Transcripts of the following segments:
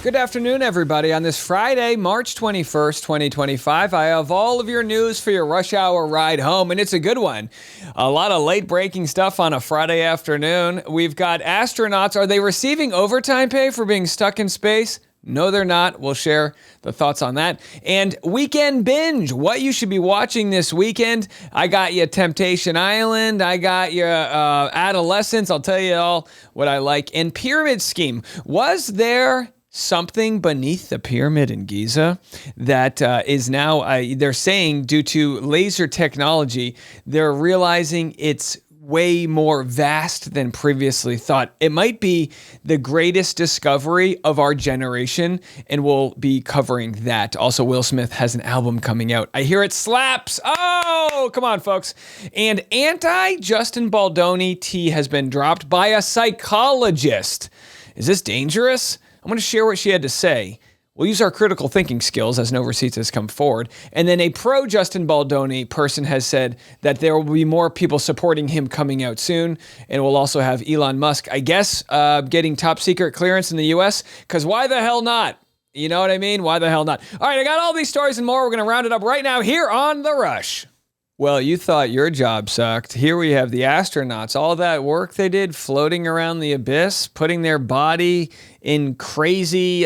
Good afternoon, everybody. On this Friday, March 21st, 2025, I have all of your news for your rush hour ride home, and it's a good one. A lot of late-breaking stuff on a Friday afternoon. We've got astronauts. Are they receiving overtime pay for being stuck in space? No, they're not. We'll share the thoughts on that. And weekend binge, what you should be watching this weekend. I got you Temptation Island. I got you Adolescence. I'll tell you all what I like. And Pyramid Scheme. Was there something beneath the pyramid in Giza that is now, they're saying, due to laser technology, they're realizing it's way more vast than previously thought. It might be the greatest discovery of our generation, and we'll be covering that. Also, Will Smith has an album coming out. I hear it slaps. Oh, come on, folks. And anti-Justin Baldoni tea has been dropped by a psychologist. Is this dangerous? I'm going to share what she had to say. We'll use our critical thinking skills as no receipts has come forward. And then a pro-Justin Baldoni person has said that there will be more people supporting him coming out soon. And we'll also have Elon Musk, I guess, getting top secret clearance in the U.S. Because why the hell not? You know what I mean? Why the hell not? All right, I got all these stories and more. We're going to round it up right now here on The Rush. Well, you thought your job sucked. Here we have the astronauts. All that work they did floating around the abyss, putting their body in crazy,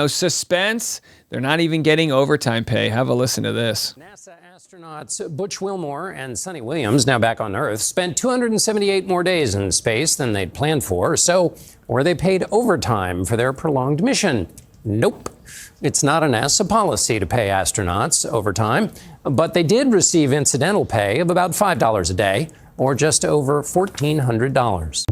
suspense. They're not even getting overtime pay. Have a listen to this. NASA astronauts Butch Wilmore and Sonny Williams, now back on Earth, spent 278 more days in space than they'd planned for. So, were they paid overtime for their prolonged mission? Nope. It's not a NASA policy to pay astronauts overtime, but they did receive incidental pay of about $5 a day, or just over $1,400.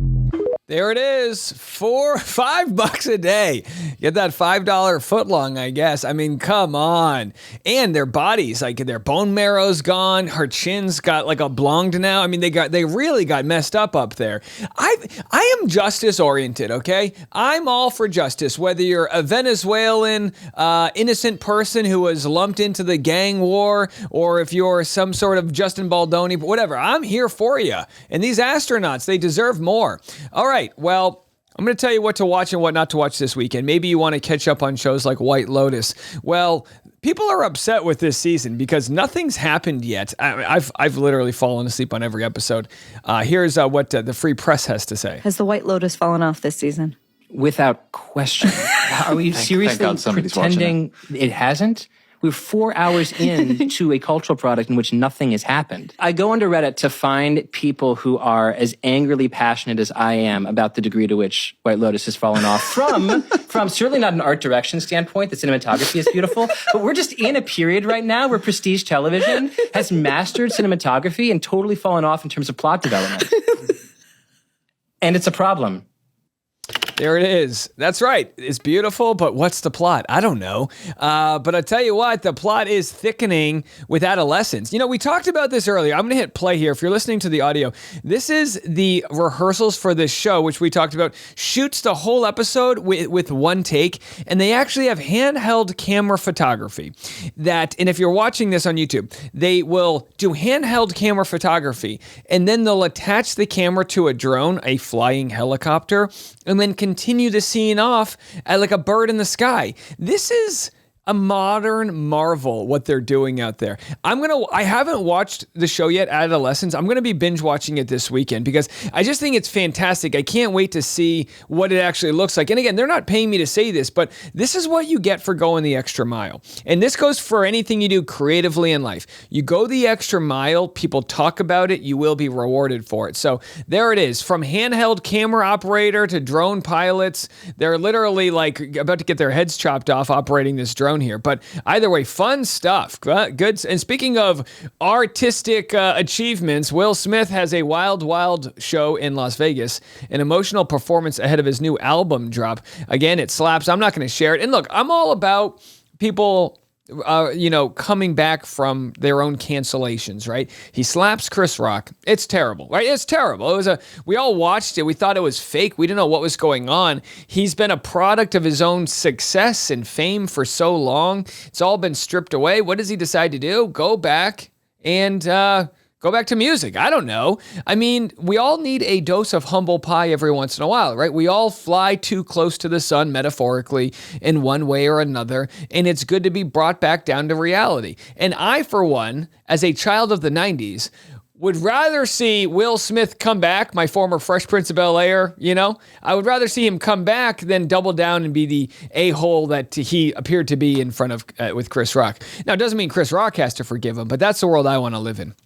There it is, $5 a day. Get that $5 footlong, I guess. I mean, come on. And their bodies, like their bone marrow's gone. Her chin's got like oblonged now. I mean, they really got messed up there. I am justice oriented, okay? I'm all for justice, whether you're a Venezuelan innocent person who was lumped into the gang war, or if you're some sort of Justin Baldoni, whatever. I'm here for you. And these astronauts, they deserve more. All right. Well, I'm going to tell you what to watch and what not to watch this weekend. Maybe you want to catch up on shows like White Lotus. Well, people are upset with this season because nothing's happened yet. I've literally fallen asleep on every episode. Here's what the Free Press has to say. Has the White Lotus fallen off this season? Without question. Are we seriously pretending it hasn't? We're 4 hours into a cultural product in which nothing has happened. I go onto Reddit to find people who are as angrily passionate as I am about the degree to which White Lotus has fallen off from certainly not an art direction standpoint. The cinematography is beautiful, but we're just in a period right now where prestige television has mastered cinematography and totally fallen off in terms of plot development. And it's a problem. There it is. That's right. It's beautiful, but what's the plot? I don't know. But I tell you what, the plot is thickening with adolescence. You know, we talked about this earlier. I'm going to hit play here. If you're listening to the audio, this is the rehearsals for this show, which we talked about. Shoots the whole episode with one take, and they actually have handheld camera photography. And if you're watching this on YouTube, they will do handheld camera photography, and then they'll attach the camera to a drone, a flying helicopter, and then continue the scene off at like a bird in the sky. This is a modern marvel, what they're doing out there. I haven't watched the show yet, Adolescence. I'm going to be binge watching it this weekend because I just think it's fantastic. I can't wait to see what it actually looks like. And again, they're not paying me to say this, but this is what you get for going the extra mile. And this goes for anything you do creatively in life. You go the extra mile, people talk about it, you will be rewarded for it. So there it is. From handheld camera operator to drone pilots, they're literally like about to get their heads chopped off operating this drone here. But either way, fun stuff. Good. And speaking of artistic achievements, Will Smith has a wild show in Las Vegas, an emotional performance ahead of his new album drop. Again, it slaps. I'm not going to share it. And look, I'm all about people coming back from their own cancellations, right? He slaps Chris Rock. It's terrible, right? It's terrible. We all watched it. We thought it was fake. We didn't know what was going on. He's been a product of his own success and fame for so long. It's all been stripped away. What does he decide to do? Go back and Go back to music. I don't know. I mean, we all need a dose of humble pie every once in a while, right? We all fly too close to the sun, metaphorically, in one way or another, and it's good to be brought back down to reality. And I, for one, as a child of the 90s, would rather see Will Smith come back, my former Fresh Prince of Bel-Air, I would rather see him come back than double down and be the a-hole that he appeared to be in front of with Chris Rock. Now, it doesn't mean Chris Rock has to forgive him, but that's the world I want to live in.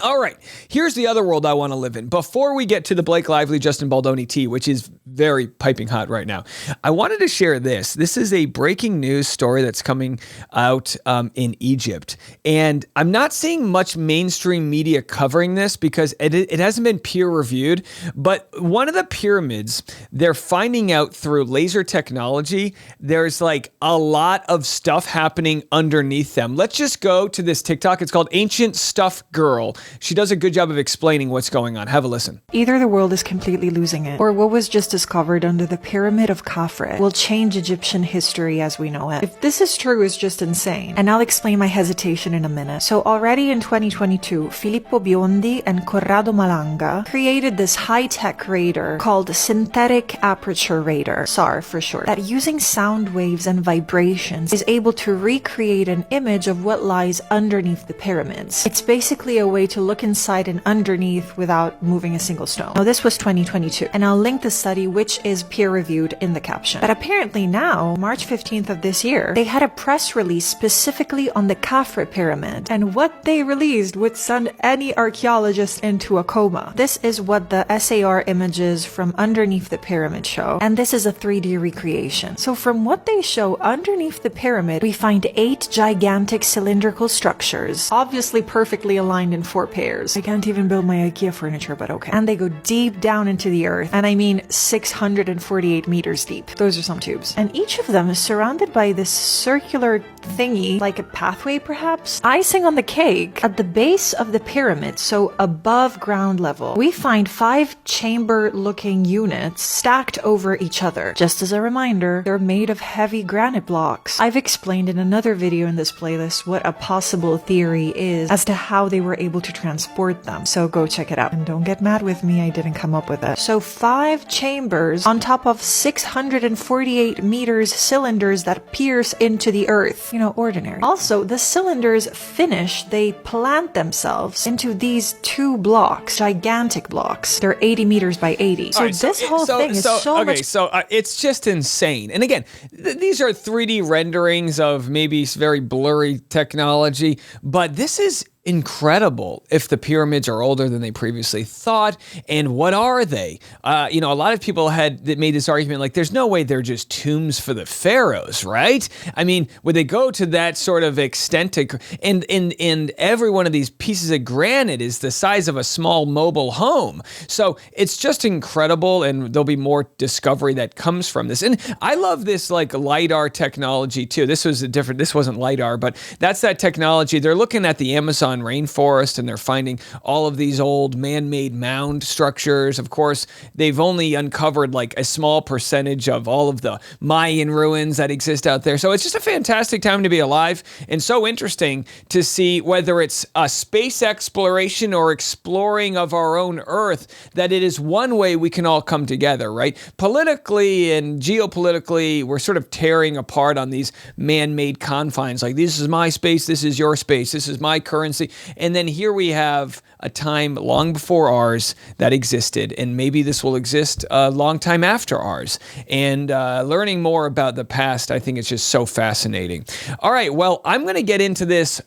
All right, here's the other world I want to live in. Before we get to the Blake Lively, Justin Baldoni tea, which is very piping hot right now, I wanted to share this. This is a breaking news story that's coming out in Egypt. And I'm not seeing much mainstream media covering this because it hasn't been peer-reviewed. But one of the pyramids, they're finding out through laser technology, there's like a lot of stuff happening underneath them. Let's just go to this TikTok. It's called Ancient Stuff Girl. She does a good job of explaining what's going on. Have a listen. Either the world is completely losing it, or what was just discovered under the Pyramid of Khafre will change Egyptian history as we know it. If this is true, it's just insane. And I'll explain my hesitation in a minute. So already in 2022, Filippo Biondi and Corrado Malanga created this high-tech radar called Synthetic Aperture Radar, SAR for short, that using sound waves and vibrations is able to recreate an image of what lies underneath the pyramids. It's basically a way to look inside and underneath without moving a single stone. Now, this was 2022, and I'll link the study, which is peer-reviewed, in the caption. But apparently now, March 15th of this year, they had a press release specifically on the Khafre pyramid, and what they released would send any archaeologist into a coma. This is what the SAR images from underneath the pyramid show, and this is a 3D recreation. So from what they show underneath the pyramid, we find 8 gigantic cylindrical structures, obviously perfectly aligned in 4 pairs. I can't even build my IKEA furniture, but okay. And they go deep down into the earth, and I mean 648 meters deep. Those are some tubes. And each of them is surrounded by this circular thingy, like a pathway perhaps. Icing on the cake, at the base of the pyramid, so above ground level, we find 5 chamber-looking units stacked over each other. Just as a reminder, they're made of heavy granite blocks. I've explained in another video in this playlist what a possible theory is as to how they were able to transport them. So go check it out. And don't get mad with me, I didn't come up with it. So 5 chambers on top of 648 meters cylinders that pierce into the earth. Ordinary. Also, the cylinders finish, they plant themselves into these 2 blocks, gigantic blocks. They're 80 meters by 80. So this whole thing is so much... it's just insane. And again, these are 3D renderings of maybe very blurry technology, but this is incredible if the pyramids are older than they previously thought. And what are they? A lot of people had made this argument like there's no way they're just tombs for the pharaohs, right? I mean, would they go to that sort of extent and every one of these pieces of granite is the size of a small mobile home. So it's just incredible, and there'll be more discovery that comes from this. And I love this like LiDAR technology too. This wasn't LiDAR, but that's that technology. They're looking at the Amazon rainforest and they're finding all of these old man-made mound structures. Of course, they've only uncovered like a small percentage of all of the Mayan ruins that exist out there. So it's just a fantastic time to be alive, and so interesting to see whether it's a space exploration or exploring of our own Earth, that it is one way we can all come together, right? Politically and geopolitically, we're sort of tearing apart on these man-made confines. Like, this is my space, this is your space, this is my currency. And then here we have a time long before ours that existed, and maybe this will exist a long time after ours. And learning more about the past, I think it's just so fascinating. All right, well, I'm going to get into this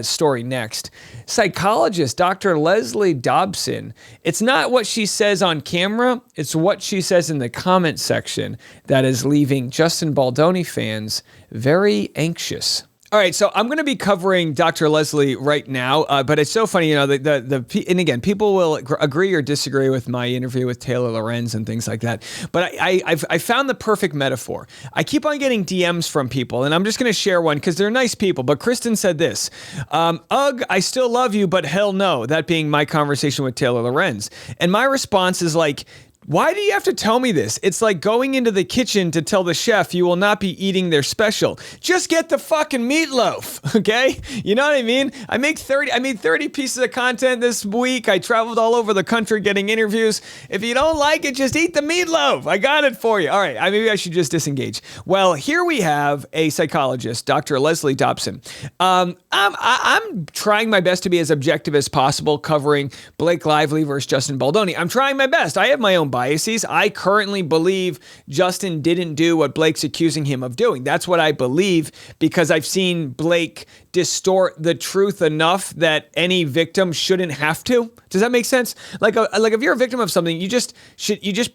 story next. Psychologist Dr. Leslie Dobson. It's not what she says on camera, it's what she says in the comment section that is leaving Justin Baldoni fans very anxious. All right, so I'm going to be covering Dr. Leslie right now, but it's so funny, and again, people will agree or disagree with my interview with Taylor Lorenz and things like that, but I found the perfect metaphor. I keep on getting DMs from people, and I'm just going to share one because they're nice people, but Kristen said this, ugh, I still love you, but hell no, that being my conversation with Taylor Lorenz. And my response is like, Why do you have to tell me this? It's like going into the kitchen to tell the chef you will not be eating their special. Just get the fucking meatloaf, okay? You know what I mean? I made 30 pieces of content this week. I traveled all over the country getting interviews. If you don't like it, just eat the meatloaf. I got it for you. All right, maybe I should just disengage. Well, here we have a psychologist, Dr. Leslie Dobson. I'm trying my best to be as objective as possible, covering Blake Lively versus Justin Baldoni. I'm trying my best. I have my own biases. I currently believe Justin didn't do what Blake's accusing him of doing. That's what I believe because I've seen Blake distort the truth enough that any victim shouldn't have to. Does that make sense? Like if you're a victim of something, you just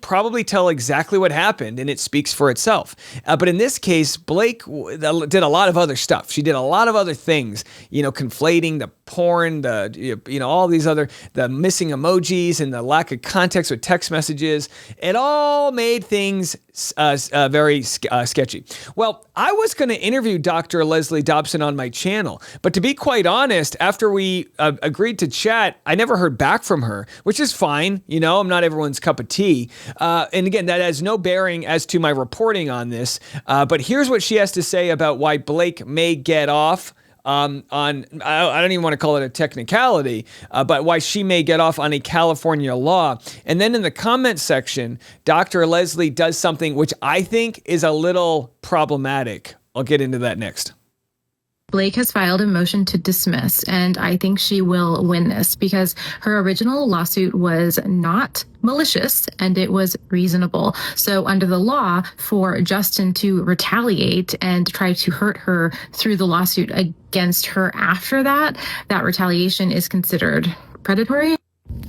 probably tell exactly what happened and it speaks for itself. But in this case, Blake did a lot of other stuff. She did a lot of other things, conflating the porn, all these other, the missing emojis and the lack of context with text messages. It all made things very sketchy. Well, I was going to interview Dr. Leslie Dobson on my channel, but to be quite honest, after we agreed to chat, I never heard back from her, which is fine. I'm not everyone's cup of tea. And again, that has no bearing as to my reporting on this. But here's what she has to say about why Blake may get off I don't even want to call it a technicality, but why she may get off on a California law. And then in the comment section, Dr. Leslie does something which I think is a little problematic. I'll get into that next. Blake has filed a motion to dismiss, and I think she will win this because her original lawsuit was not malicious and it was reasonable. So under the law, for Justin to retaliate and try to hurt her through the lawsuit against her after that retaliation is considered predatory.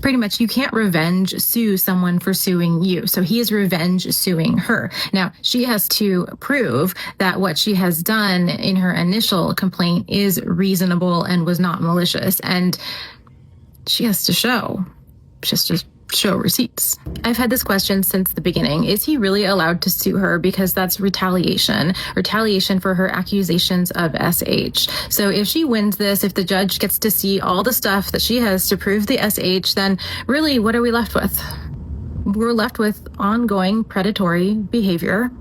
Pretty much, you can't revenge sue someone for suing you. So he is revenge suing her. Now, she has to prove that what she has done in her initial complaint is reasonable and was not malicious. And she has to show receipts. I've had this question since the beginning. Is he really allowed to sue her? Because that's retaliation for her accusations of SH. So if she wins this, if the judge gets to see all the stuff that she has to prove the SH, then really, what are we left with? We're left with ongoing predatory behavior.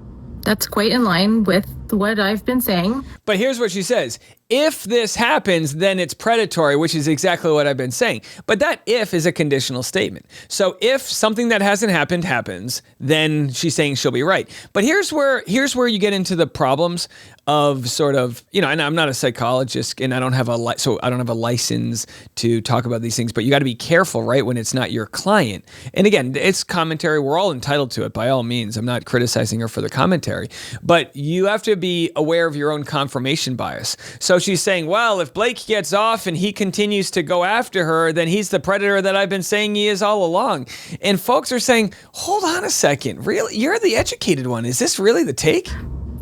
That's quite in line with what I've been saying. But here's what she says. If this happens, then it's predatory, which is exactly what I've been saying. But that if is a conditional statement. So if something that hasn't happened happens, then she's saying she'll be right. But here's where you get into the problems of sort of, and I'm not a psychologist and I don't have a license to talk about these things, but you got to be careful, right? When it's not your client. And again, it's commentary. We're all entitled to it by all means. I'm not criticizing her for the commentary, but you have to be aware of your own confirmation bias. So she's saying, well, if Blake gets off and he continues to go after her, then he's the predator that I've been saying he is all along. And folks are saying, hold on a second, really? You're the educated one. Is this really the take?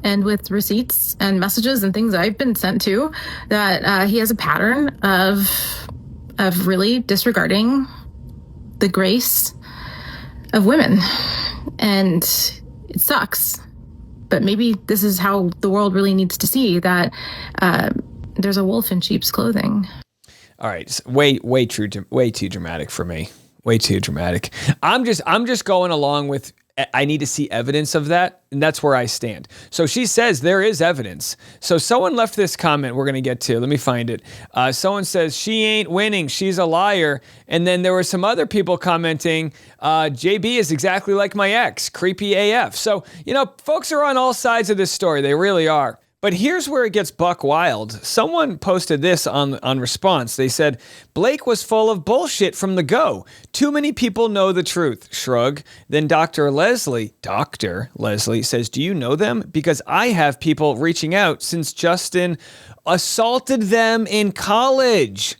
And with receipts and messages and things I've been sent to, that he has a pattern of really disregarding the grace of women. And it sucks. But maybe this is how the world really needs to see that there's a wolf in sheep's clothing. All right, way too dramatic for me. Way too dramatic. I'm just going along with. I need to see evidence of that, and that's where I stand. So she says there is evidence. So someone left this comment we're going to get to. Let me find it. Someone says, she ain't winning. She's a liar. And then there were some other people commenting, JB is exactly like my ex. Creepy AF. So, folks are on all sides of this story. They really are. But here's where it gets buck wild. Someone posted this on response. They said, Blake was full of bullshit from the go. Too many people know the truth. Shrug. Then Dr. Leslie says, do you know them? Because I have people reaching out since Justin assaulted them in college.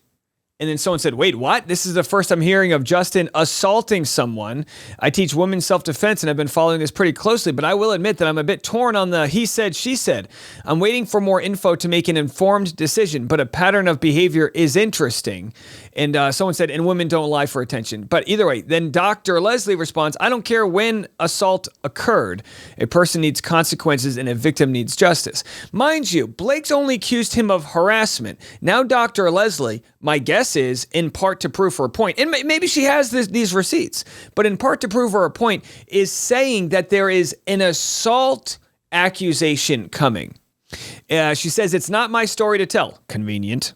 And then someone said, wait, what? This is the first I'm hearing of Justin assaulting someone. I teach women's self-defense and I've been following this pretty closely, but I will admit that I'm a bit torn on the he said, she said. I'm waiting for more info to make an informed decision, but a pattern of behavior is interesting. And someone said, and women don't lie for attention. But either way, then Dr. Leslie responds, I don't care when assault occurred. A person needs consequences and a victim needs justice. Mind you, Blake's only accused him of harassment. Now Dr. Leslie, my guess guesses in part to prove her point. And maybe she has these receipts, but in part to prove her point is saying that there is an assault accusation coming. She says, it's not my story to tell. Convenient.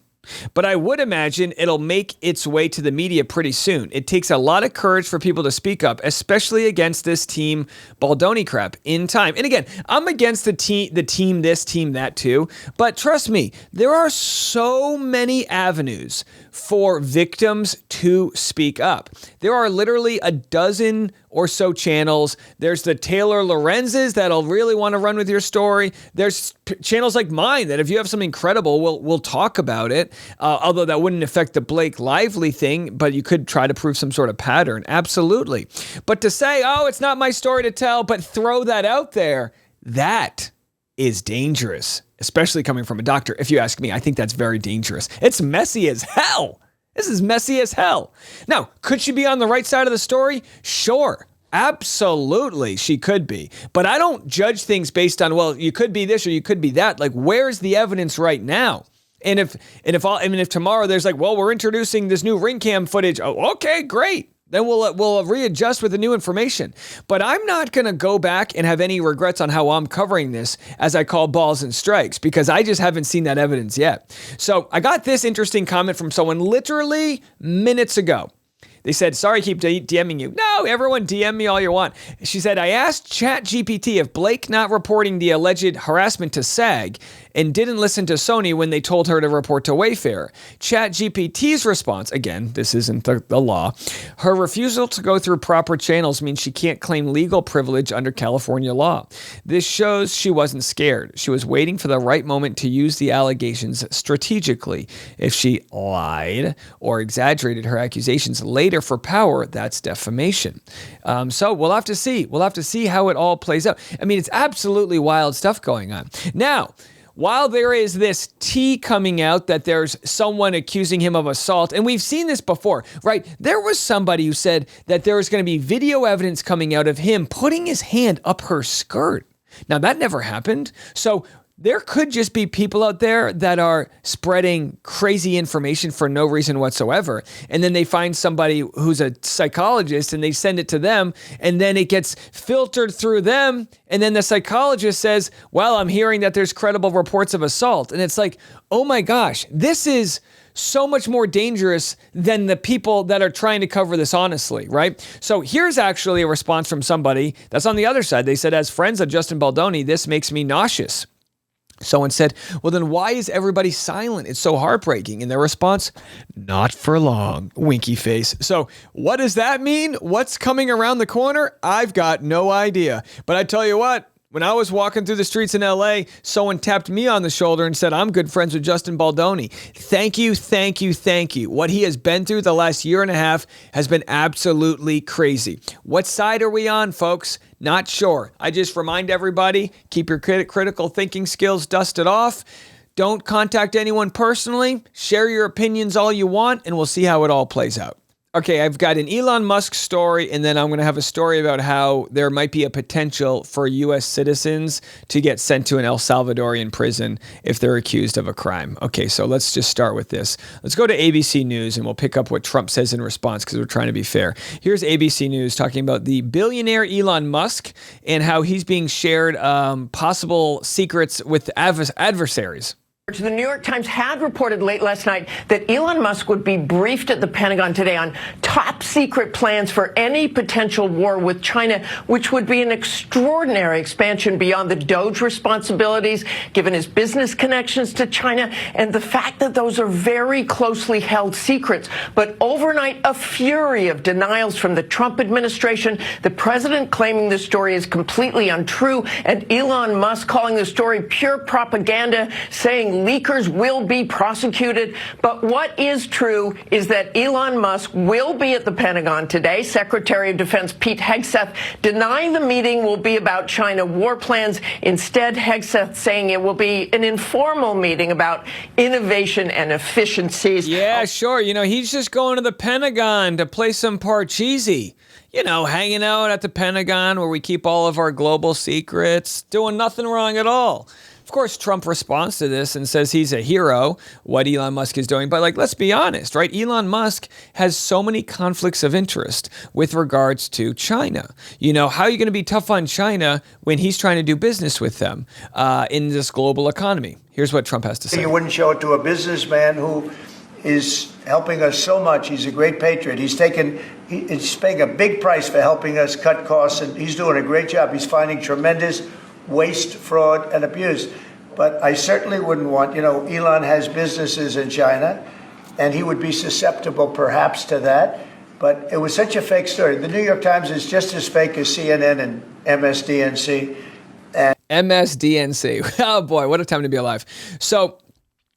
But I would imagine it'll make its way to the media pretty soon. It takes a lot of courage for people to speak up, especially against this team Baldoni crap in time. And again, I'm against the team this, team that too. But trust me, there are so many avenues for victims to speak up. There are literally a dozen or so channels. There's the Taylor Lorenz's that'll really want to run with your story. There's channels like mine that if you have something credible, we'll talk about it. Although that wouldn't affect the Blake Lively thing, but you could try to prove some sort of pattern. Absolutely. But to say, oh, it's not my story to tell, but throw that out there, that is dangerous, especially coming from a doctor. If you ask me, I think that's very dangerous. It's messy as hell. This is messy as hell. Now, could she be on the right side of the story? Sure. Absolutely, she could be. But I don't judge things based on, well, you could be this or you could be that. Like, where's the evidence right now? And if tomorrow there's like, well, we're introducing this new ring cam footage. Oh, okay, great. Then we'll readjust with the new information. But I'm not going to go back and have any regrets on how I'm covering this as I call balls and strikes, because I just haven't seen that evidence yet. So I got this interesting comment from someone literally minutes ago. They said, sorry, keep DMing you. No, everyone DM me all you want. She said, I asked ChatGPT if Blake not reporting the alleged harassment to SAG and didn't listen to Sony when they told her to report to Wayfair. ChatGPT's response, again, this isn't the law, her refusal to go through proper channels means she can't claim legal privilege under California law. This shows she wasn't scared. She was waiting for the right moment to use the allegations strategically. If she lied or exaggerated her accusations later for power, that's defamation. So we'll have to see. We'll have to see how it all plays out. I mean, it's absolutely wild stuff going on. Now, while there is this tea coming out that there's someone accusing him of assault, and we've seen this before, right? There was somebody who said that there was going to be video evidence coming out of him putting his hand up her skirt. Now, that never happened. So there could just be people out there that are spreading crazy information for no reason whatsoever. And then they find somebody who's a psychologist and they send it to them, and then it gets filtered through them. And then the psychologist says, well, I'm hearing that there's credible reports of assault. And it's like, oh my gosh, this is so much more dangerous than the people that are trying to cover this honestly, right? So here's actually a response from somebody that's on the other side. They said, as friends of Justin Baldoni, this makes me nauseous. Someone said, well, then why is everybody silent? It's so heartbreaking. And their response, not for long, winky face. So what does that mean? What's coming around the corner? I've got no idea. But I tell you what, when I was walking through the streets in LA, someone tapped me on the shoulder and said, I'm good friends with Justin Baldoni. Thank you, thank you, thank you. What he has been through the last year and a half has been absolutely crazy. What side are we on, folks? Not sure. I just remind everybody, keep your critical thinking skills dusted off. Don't contact anyone personally. Share your opinions all you want, and we'll see how it all plays out. Okay, I've got an Elon Musk story, and then I'm going to have a story about how there might be a potential for U.S. citizens to get sent to an El Salvadorian prison if they're accused of a crime. Okay, so let's just start with this. Let's go to ABC News, and we'll pick up what Trump says in response because we're trying to be fair. Here's ABC News talking about the billionaire Elon Musk and how he's being shared possible secrets with adversaries. The New York Times had reported late last night that Elon Musk would be briefed at the Pentagon today on top secret plans for any potential war with China, which would be an extraordinary expansion beyond the Doge responsibilities, given his business connections to China and the fact that those are very closely held secrets. But overnight, a fury of denials from the Trump administration, the president claiming the story is completely untrue, and Elon Musk calling the story pure propaganda, saying leakers will be prosecuted. But what is true is that Elon Musk will be at the Pentagon today. Secretary of Defense Pete Hegseth denying the meeting will be about China war plans. Instead, Hegseth saying it will be an informal meeting about innovation and efficiencies. Yeah, sure. You know, he's just going to the Pentagon to play some Parcheesi. You know, hanging out at the Pentagon where we keep all of our global secrets, doing nothing wrong at all. Of course, Trump responds to this and says he's a hero, what Elon Musk is doing. But like, let's be honest, right? Elon Musk has so many conflicts of interest with regards to China. You know, how are you going to be tough on China when he's trying to do business with them in this global economy? Here's what Trump has to say. You wouldn't show it to a businessman who is helping us so much. He's a great patriot. He's paying a big price for helping us cut costs, and he's doing a great job. He's finding tremendous waste, fraud, and abuse. But I certainly wouldn't want, Elon has businesses in China, and he would be susceptible perhaps to that. But it was such a fake story. The New York Times is just as fake as CNN and MSDNC. MSDNC. Oh boy, what a time to be alive. So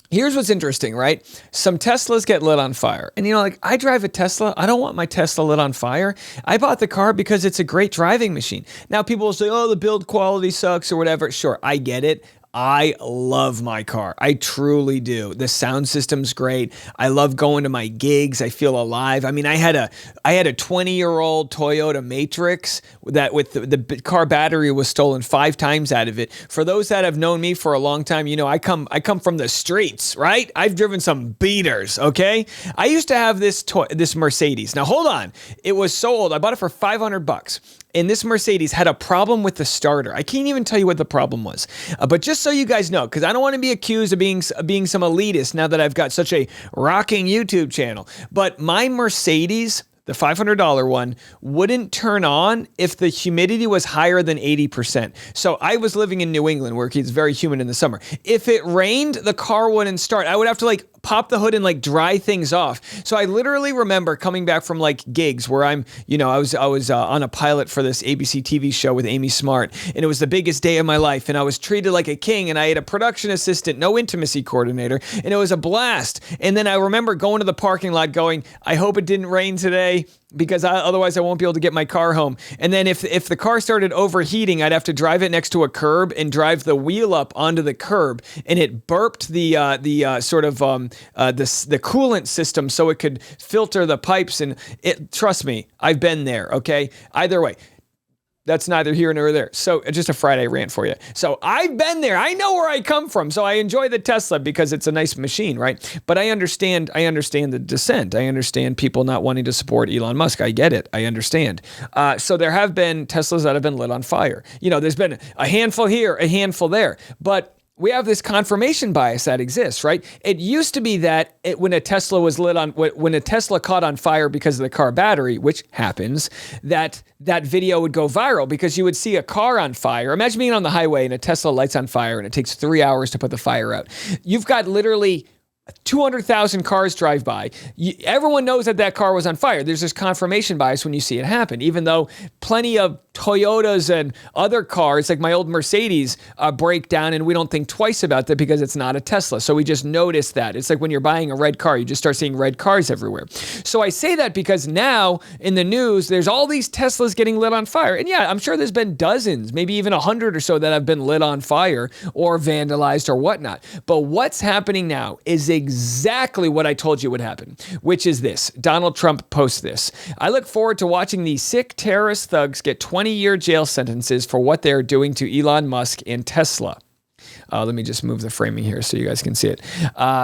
here's what's interesting, right? Some Teslas get lit on fire. And I drive a Tesla. I don't want my Tesla lit on fire. I bought the car because it's a great driving machine. Now people will say, oh, the build quality sucks or whatever. Sure, I get it. I love my car. I truly do. The sound system's great. I love going to my gigs. I feel alive. I mean, I had a 20-year-old Toyota Matrix that with the car battery was stolen 5 times out of it. For those that have known me for a long time, I come from the streets, right? I've driven some beaters, okay? I used to have this Mercedes. Now, hold on. It was so old. I bought it for $500. And this Mercedes had a problem with the starter. I can't even tell you what the problem was. But just so you guys know, because I don't want to be accused of being some elitist now that I've got such a rocking YouTube channel. But my Mercedes, the $500 one, wouldn't turn on if the humidity was higher than 80%. So I was living in New England where it's very humid in the summer. If it rained, the car wouldn't start. I would have to pop the hood and dry things off. So I literally remember coming back from gigs where I was on a pilot for this ABC TV show with Amy Smart, and it was the biggest day of my life, and I was treated like a king, and I had a production assistant, no intimacy coordinator, and it was a blast. And then I remember going to the parking lot going, I hope it didn't rain today, because otherwise I won't be able to get my car home. And then if the car started overheating, I'd have to drive it next to a curb and drive the wheel up onto the curb, and it burped the coolant system so it could filter the pipes. And trust me, I've been there. Okay, either way. That's neither here nor there. So just a Friday rant for you. So I've been there. I know where I come from. So I enjoy the Tesla because it's a nice machine, right? But I understand the dissent. I understand people not wanting to support Elon Musk. I get it. I understand. So there have been Teslas that have been lit on fire. There's been a handful here, a handful there. But we have this confirmation bias that exists, right? It used to be that when a Tesla caught on fire because of the car battery, which happens, that video would go viral because you would see a car on fire. Imagine being on the highway and a Tesla lights on fire and it takes 3 hours to put the fire out. You've got literally 200,000 cars drive by. Everyone knows that car was on fire. There's this confirmation bias when you see it happen, even though plenty of Toyotas and other cars, like my old Mercedes, break down and we don't think twice about that because it's not a Tesla. So we just notice that. It's like when you're buying a red car, you just start seeing red cars everywhere. So I say that because now in the news, there's all these Teslas getting lit on fire. And yeah, I'm sure there's been dozens, maybe even 100 or so that have been lit on fire or vandalized or whatnot. But what's happening now is exactly what I told you would happen, which is this. Donald Trump posts this. I look forward to watching these sick terrorist thugs get 20-year jail sentences for what they're doing to Elon Musk and Tesla. Let me just move the framing here so you guys can see it.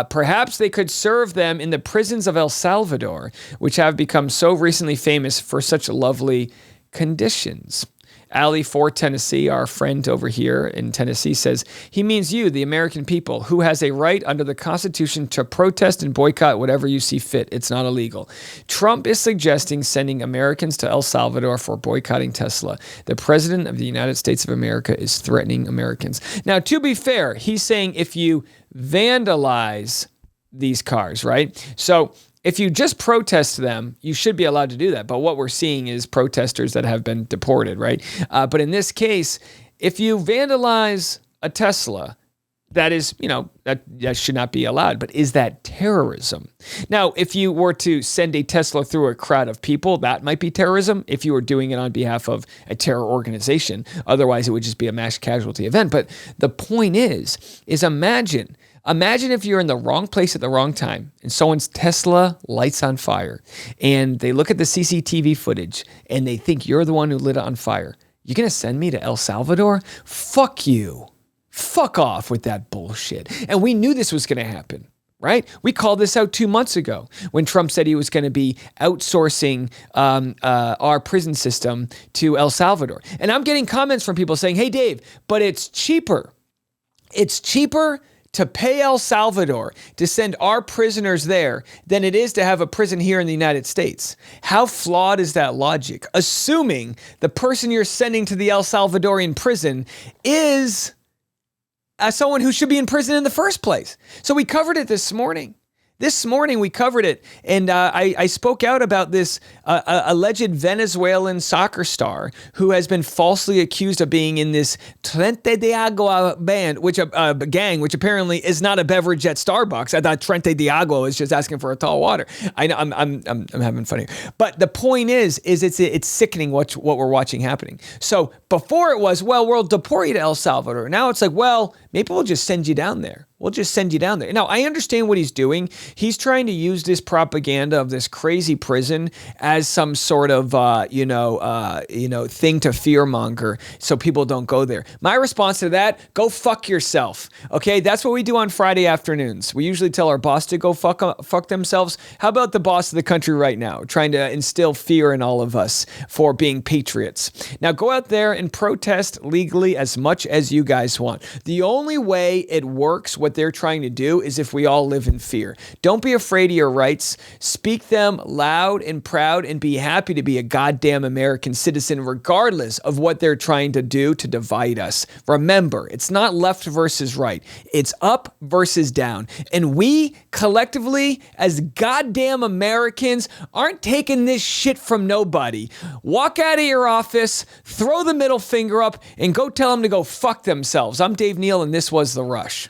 Perhaps they could serve them in the prisons of El Salvador, which have become so recently famous for such lovely conditions. Ali for Tennessee, our friend over here in Tennessee, says, he means you, the American people, who has a right under the Constitution to protest and boycott whatever you see fit. It's not illegal. Trump is suggesting sending Americans to El Salvador for boycotting Tesla. The president of the United States of America is threatening Americans. Now, to be fair, he's saying if you vandalize these cars, right? So if you just protest them, you should be allowed to do that. But what we're seeing is protesters that have been deported, right? But in this case, if you vandalize a Tesla, that is, that should not be allowed. But is that terrorism? Now, if you were to send a Tesla through a crowd of people, that might be terrorism if you were doing it on behalf of a terror organization. Otherwise, it would just be a mass casualty event. But the point is imagine if you're in the wrong place at the wrong time and someone's Tesla lights on fire and they look at the CCTV footage and they think you're the one who lit it on fire. You're going to send me to El Salvador? Fuck you. Fuck off with that bullshit. And we knew this was going to happen, right? We called this out 2 months ago when Trump said he was going to be outsourcing our prison system to El Salvador. And I'm getting comments from people saying, hey, Dave, but it's cheaper. It's cheaper to pay El Salvador to send our prisoners there than it is to have a prison here in the United States. How flawed is that logic? Assuming the person you're sending to the El Salvadorian prison is someone who should be in prison in the first place. So we covered it this morning. This morning we covered it, and I spoke out about this alleged Venezuelan soccer star who has been falsely accused of being in this Trente de Agua band, gang, which apparently is not a beverage at Starbucks. I thought Trente de Agua is just asking for a tall water. I know I'm having fun here, but the point is it's sickening what we're watching happening. So before it was, well, we'll deport you to El Salvador. Now it's like, well, maybe we'll just send you down there. We'll just send you down there. Now, I understand what he's doing. He's trying to use this propaganda of this crazy prison as some sort of, thing to fearmonger so people don't go there. My response to that, go fuck yourself. Okay, that's what we do on Friday afternoons. We usually tell our boss to go fuck themselves. How about the boss of the country right now, trying to instill fear in all of us for being patriots? Now, go out there and protest legally as much as you guys want. The only way it works, what they're trying to do, is if we all live in fear. Don't be afraid of your rights. Speak them loud and proud and be happy to be a goddamn American citizen regardless of what they're trying to do to divide us. Remember, it's not left versus right. It's up versus down. And we collectively as goddamn Americans aren't taking this shit from nobody. Walk out of your office, throw the middle finger up, and go tell them to go fuck themselves. I'm Dave Neal, and this was The Rush.